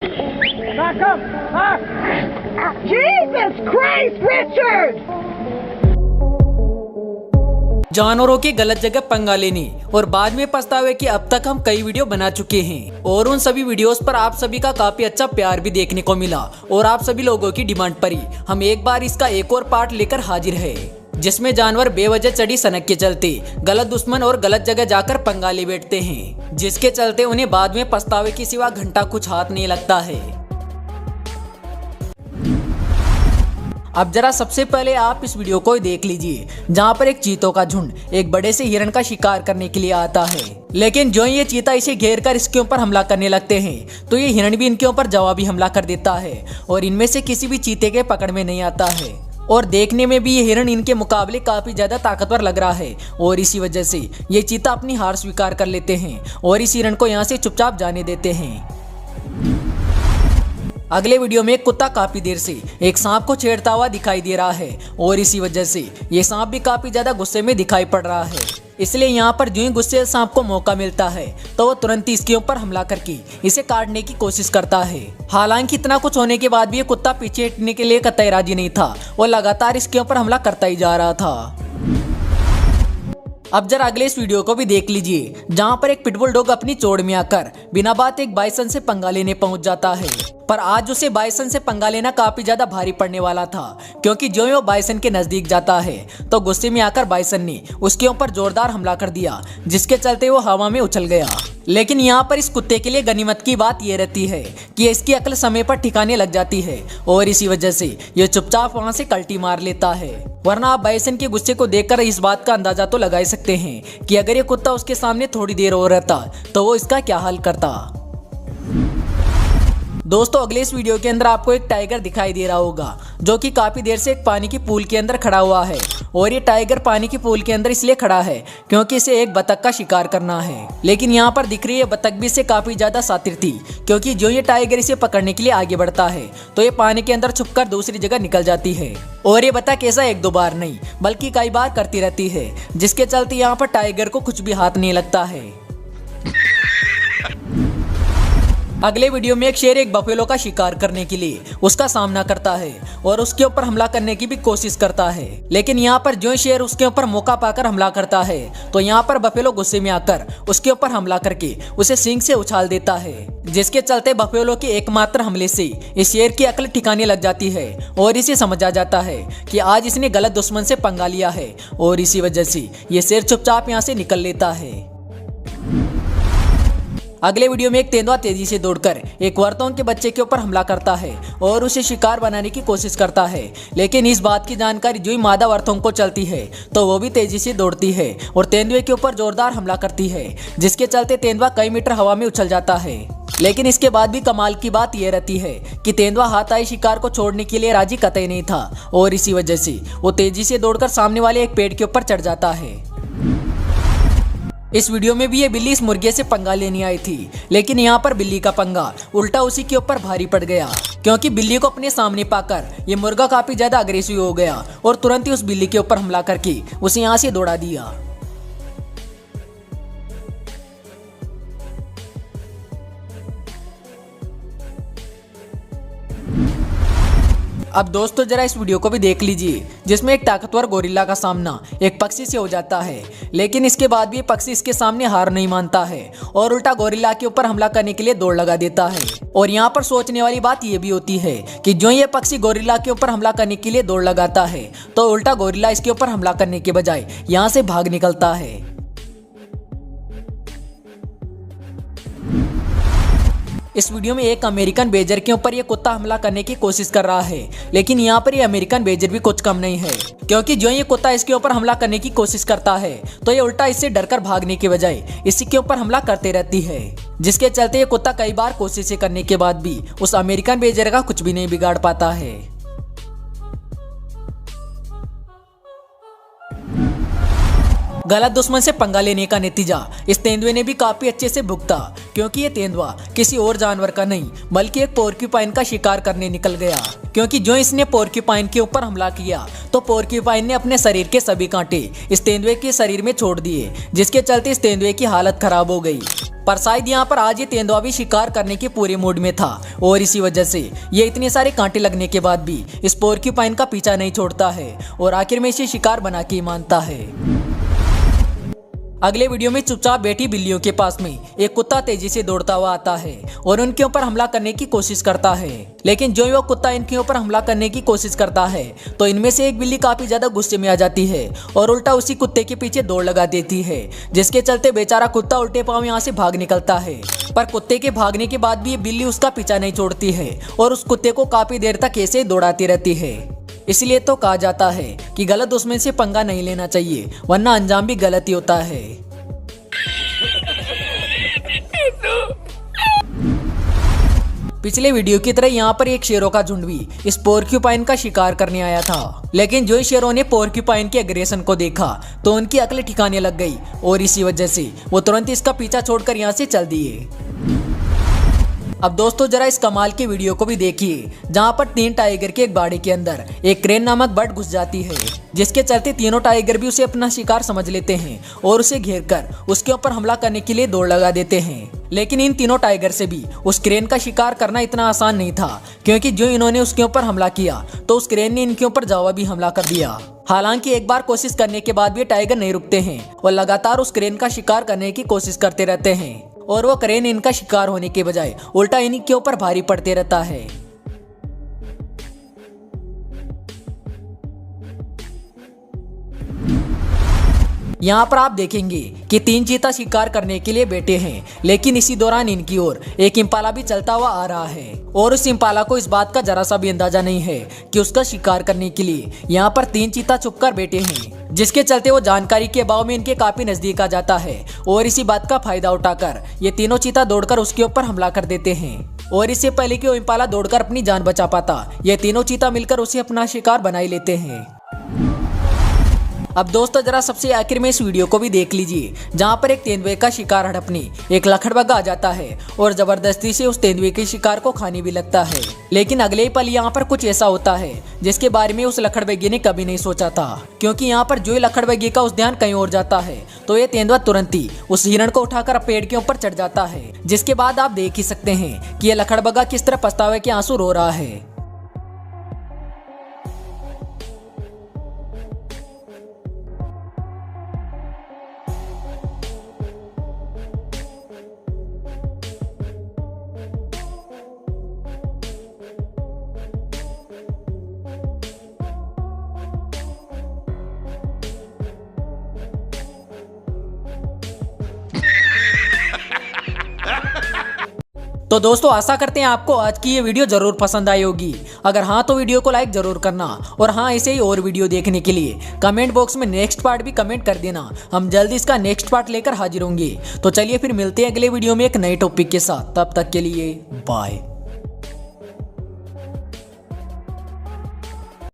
Back up! Back! Jesus Christ, Richard! जानवरों की गलत जगह पंगा लेने और बाद में पछतावे कि अब तक हम कई वीडियो बना चुके हैं और उन सभी वीडियोस पर आप सभी का काफी अच्छा प्यार भी देखने को मिला और आप सभी लोगों की डिमांड पर ही हम एक बार इसका एक और पार्ट लेकर हाजिर है, जिसमें जानवर बेवजह चढ़ी सनक के चलते गलत दुश्मन और गलत जगह जाकर पंगा ले बैठते हैं, जिसके चलते उन्हें बाद में पछतावे के सिवा घंटा कुछ हाथ नहीं लगता है। अब जरा सबसे पहले आप इस वीडियो को देख लीजिए, जहाँ पर एक चीतों का झुंड एक बड़े से हिरण का शिकार करने के लिए आता है, लेकिन जो ये चीता इसे घेर कर इसके ऊपर हमला करने लगते हैं तो ये हिरण भी इनके ऊपर जवाबी हमला कर देता है और इनमें से किसी भी चीते के पकड़ में नहीं आता है और देखने में भी ये हिरण इनके मुकाबले काफी ज्यादा ताकतवर लग रहा है और इसी वजह से ये चीता अपनी हार स्वीकार कर लेते हैं और इस हिरण को यहाँ से चुपचाप जाने देते हैं। अगले वीडियो में एक कुत्ता काफी देर से एक सांप को छेड़ता हुआ दिखाई दे रहा है और इसी वजह से ये सांप भी काफी ज्यादा गुस्से में दिखाई पड़ रहा है, इसलिए यहाँ पर जो ही गुस्से सांप को मौका मिलता है तो वो तुरंत ही इसके ऊपर हमला करके इसे काटने की कोशिश करता है। हालांकि इतना कुछ होने के बाद भी ये कुत्ता पीछे हटने के लिए कतई राजी नहीं था और लगातार इसके ऊपर हमला करता ही जा रहा था। अब जरा अगले इस वीडियो को भी देख लीजिए, जहाँ पर एक पिटबुल डॉग अपनी चोट में आकर बिना बात एक बाइसन से पंगा लेने पहुंच जाता है, पर आज उसे बाइसन से पंगा लेना काफी ज्यादा भारी पड़ने वाला था, क्योंकि जो ही वो बाइसन के नजदीक जाता है तो गुस्से में आकर बाइसन ने उसके ऊपर जोरदार हमला कर दिया, जिसके चलते वो हवा में उछल गया। लेकिन यहाँ पर इस कुत्ते के लिए गनीमत की बात ये रहती है कि इसकी अक्ल समय पर ठिकाने लग जाती है और इसी वजह से ये चुपचाप वहां से कल्टी मार लेता है, वरना आप बाइसन के गुस्से को देखकर इस बात का अंदाजा तो लगा ही सकते हैं कि अगर ये कुत्ता उसके सामने थोड़ी देर और रहता तो वो इसका क्या हाल करता। दोस्तों अगले इस वीडियो के अंदर आपको एक टाइगर दिखाई दे रहा होगा, जो कि काफी देर से एक पानी की पूल के अंदर खड़ा हुआ है और ये टाइगर पानी की पूल के अंदर इसलिए खड़ा है क्योंकि इसे एक बतख का शिकार करना है। लेकिन यहाँ पर दिख रही है बतख भी इससे काफी ज्यादा शातिर थी, क्योंकि जो ये टाइगर इसे पकड़ने के लिए आगे बढ़ता है तो ये पानी के अंदर छुपकर दूसरी जगह निकल जाती है और ये बतख ऐसा एक दो बार नहीं बल्कि कई बार करती रहती है, जिसके चलते यहाँ पर टाइगर को कुछ भी हाथ नहीं लगता है। अगले वीडियो में एक शेर एक बफेलो का शिकार करने के लिए उसका सामना करता है और उसके ऊपर हमला करने की भी कोशिश करता है, लेकिन यहाँ पर जो शेर उसके ऊपर मौका पाकर हमला करता है तो यहाँ पर बफेलो गुस्से में आकर उसके ऊपर हमला करके उसे सींग से उछाल देता है, जिसके चलते बफेलो के एकमात्र हमले से इस शेर की अक्ल ठिकाने लग जाती है और इसे समझ आ जाता है कि आज इसने गलत दुश्मन से पंगा लिया है और इसी वजह से ये शेर चुपचाप यहाँ से निकल लेता है। अगले वीडियो में एक तेंदुआ तेजी से दौड़कर एक वर्तोन के बच्चे के ऊपर हमला करता है और उसे शिकार बनाने की कोशिश करता है, लेकिन इस बात की जानकारी जो ही मादा वर्तोन को चलती है तो वो भी तेजी से दौड़ती है और तेंदुए के ऊपर जोरदार हमला करती है, जिसके चलते तेंदुआ कई मीटर हवा में उछल जाता है। लेकिन इसके बाद भी कमाल की बात यह रहती है कि तेंदुआ हाथ आए शिकार को छोड़ने के लिए राजी कतई नहीं था और इसी वजह से वो तेजी से दौड़कर सामने वाले एक पेड़ के ऊपर चढ़ जाता है। इस वीडियो में भी ये बिल्ली इस मुर्गे से पंगा लेने आई थी, लेकिन यहाँ पर बिल्ली का पंगा उल्टा उसी के ऊपर भारी पड़ गया, क्योंकि बिल्ली को अपने सामने पाकर ये मुर्गा काफी ज्यादा अग्रेसिव हो गया और तुरंत ही उस बिल्ली के ऊपर हमला करके उसे यहाँ से दौड़ा दिया। अब दोस्तों जरा इस वीडियो को भी देख लीजिए, जिसमें एक ताकतवर गोरिल्ला का सामना एक पक्षी से हो जाता है, लेकिन इसके बाद भी पक्षी इसके सामने हार नहीं मानता है और उल्टा गोरिल्ला के ऊपर हमला करने के लिए दौड़ लगा देता है। और यहाँ पर सोचने वाली बात यह भी होती है कि जो ये पक्षी गोरिल्ला के ऊपर हमला करने के लिए दौड़ लगाता है तो उल्टा गोरिल्ला इसके ऊपर हमला करने के बजाय यहाँ से भाग निकलता है। इस वीडियो में एक अमेरिकन बेजर के ऊपर ये कुत्ता हमला करने की कोशिश कर रहा है, लेकिन यहाँ पर ये अमेरिकन बेजर भी कुछ कम नहीं है, क्योंकि जो ये कुत्ता इसके ऊपर हमला करने की कोशिश करता है तो ये उल्टा इससे डरकर भागने के बजाय इसी के ऊपर हमला करते रहती है, जिसके चलते ये कुत्ता कई बार कोशिशें करने के बाद भी उस अमेरिकन बेजर का कुछ भी नहीं बिगाड़ पाता है। गलत दुश्मन से पंगा लेने का नतीजा इस तेंदुए ने भी काफी अच्छे से भुगता, क्योंकि ये तेंदुआ किसी और जानवर का नहीं बल्कि एक पोर्क्यूपाइन का शिकार करने निकल गया। क्योंकि जो इसने पोर्क्यूपाइन के ऊपर हमला किया तो पोर्क्यूपाइन ने अपने शरीर के सभी कांटे इस तेंदुए के शरीर में छोड़ दिए, जिसके चलते इस तेंदुए की हालत खराब हो गई। पर शायद यहाँ पर आज ये तेंदुआ भी शिकार करने के पूरे मूड में था और इसी वजह से ये इतने सारे कांटे लगने के बाद भी इस पोर्क्यूपाइन का पीछा नहीं छोड़ता है और आखिर में इसे शिकार बना के ही मानता है। अगले वीडियो में चुपचाप बैठी बिल्लियों के पास में एक कुत्ता तेजी से दौड़ता हुआ आता है और उनके ऊपर हमला करने की कोशिश करता है। लेकिन जो वो कुत्ता इनके ऊपर हमला करने की कोशिश करता है तो इनमें से एक बिल्ली काफी ज्यादा गुस्से में आ जाती है और उल्टा उसी कुत्ते के पीछे दौड़ लगा देती है, जिसके चलते बेचारा कुत्ता उल्टे पांव यहाँ से भाग निकलता है। पर कुत्ते के भागने के बाद भी ये बिल्ली उसका पीछा नहीं छोड़ती है और उस कुत्ते को काफी देर तक ऐसे दौड़ाती रहती है। इसलिए तो कहा जाता है कि गलत दुश्मन से पंगा नहीं लेना चाहिए, वरना अंजाम भी गलत ही होता है। पिछले वीडियो की तरह यहाँ पर एक शेरों का झुंड भी इस पोर्क्यूपाइन का शिकार करने आया था, लेकिन जो शेरों ने पोर्क्यूपाइन के एग्रेशन को देखा तो उनकी अकल ठिकाने लग गई और इसी वजह से वो तुरंत इसका पीछा छोड़कर यहाँ से चल दिए। अब दोस्तों जरा इस कमाल की वीडियो को भी देखिए, जहाँ पर 3 टाइगर के एक बाड़े के अंदर एक क्रेन नामक बर्ड घुस जाती है, जिसके चलते तीनों टाइगर भी उसे अपना शिकार समझ लेते हैं और उसे घेर कर उसके ऊपर हमला करने के लिए दौड़ लगा देते हैं। लेकिन इन तीनों टाइगर से भी उस क्रेन का शिकार करना इतना आसान नहीं था, क्योंकि जो इन्होंने उसके ऊपर हमला किया तो उस क्रेन ने इनके ऊपर जवाबी हमला कर दिया। हालांकि एक बार कोशिश करने के बाद भी टाइगर नहीं रुकते हैं और लगातार उस क्रेन का शिकार करने की कोशिश करते रहते हैं और वो क्रेन इनका शिकार होने के बजाय उल्टा इन्हीं के ऊपर भारी पड़ते रहता है। यहाँ पर आप देखेंगे कि 3 चीता शिकार करने के लिए बैठे हैं, लेकिन इसी दौरान इनकी ओर एक इम्पाला भी चलता हुआ आ रहा है और उस इम्पाला को इस बात का जरा सा भी अंदाजा नहीं है कि उसका शिकार करने के लिए यहाँ पर 3 चीता छुपकर बैठे हैं, जिसके चलते वो जानकारी के अभाव में इनके काफी नजदीक आ जाता है और इसी बात का फायदा उठाकर ये तीनों चीता दौड़कर उसके ऊपर हमला कर देते हैं। और इससे पहले कि वो इम्पाला दौड़कर अपनी जान बचा पाता, ये तीनों चीता मिलकर उसे अपना शिकार बना ही लेते हैं। अब दोस्तों जरा सबसे आखिर में इस वीडियो को भी देख लीजिए, जहाँ पर एक तेंदुए का शिकार हड़पने एक लखड़बग्गा आ जाता है और जबरदस्ती से उस तेंदुए के शिकार को खाने भी लगता है। लेकिन अगले ही पल यहाँ पर कुछ ऐसा होता है जिसके बारे में उस लखड़बग्गे ने कभी नहीं सोचा था, क्योंकि यहाँ पर जो लखड़बग्गे का उस ध्यान कहीं और जाता है तो ये तेंदुआ तुरंत ही उस हिरण को उठाकर पेड़ के ऊपर चढ़ जाता है, जिसके बाद आप देख ही सकते हैं कि ये लखड़बग्गा किस तरह पछतावे के आंसू रो रहा है। तो दोस्तों आशा करते हैं आपको आज की ये वीडियो जरूर पसंद आई होगी। अगर हाँ तो वीडियो को लाइक जरूर करना और हाँ ऐसे ही और वीडियो देखने के लिए कमेंट बॉक्स में नेक्स्ट पार्ट भी कमेंट कर देना। हम जल्दी इसका नेक्स्ट पार्ट लेकर हाजिर होंगे। तो चलिए फिर मिलते हैं अगले वीडियो में एक नए टॉपिक के साथ। तब तक के लिए बाय।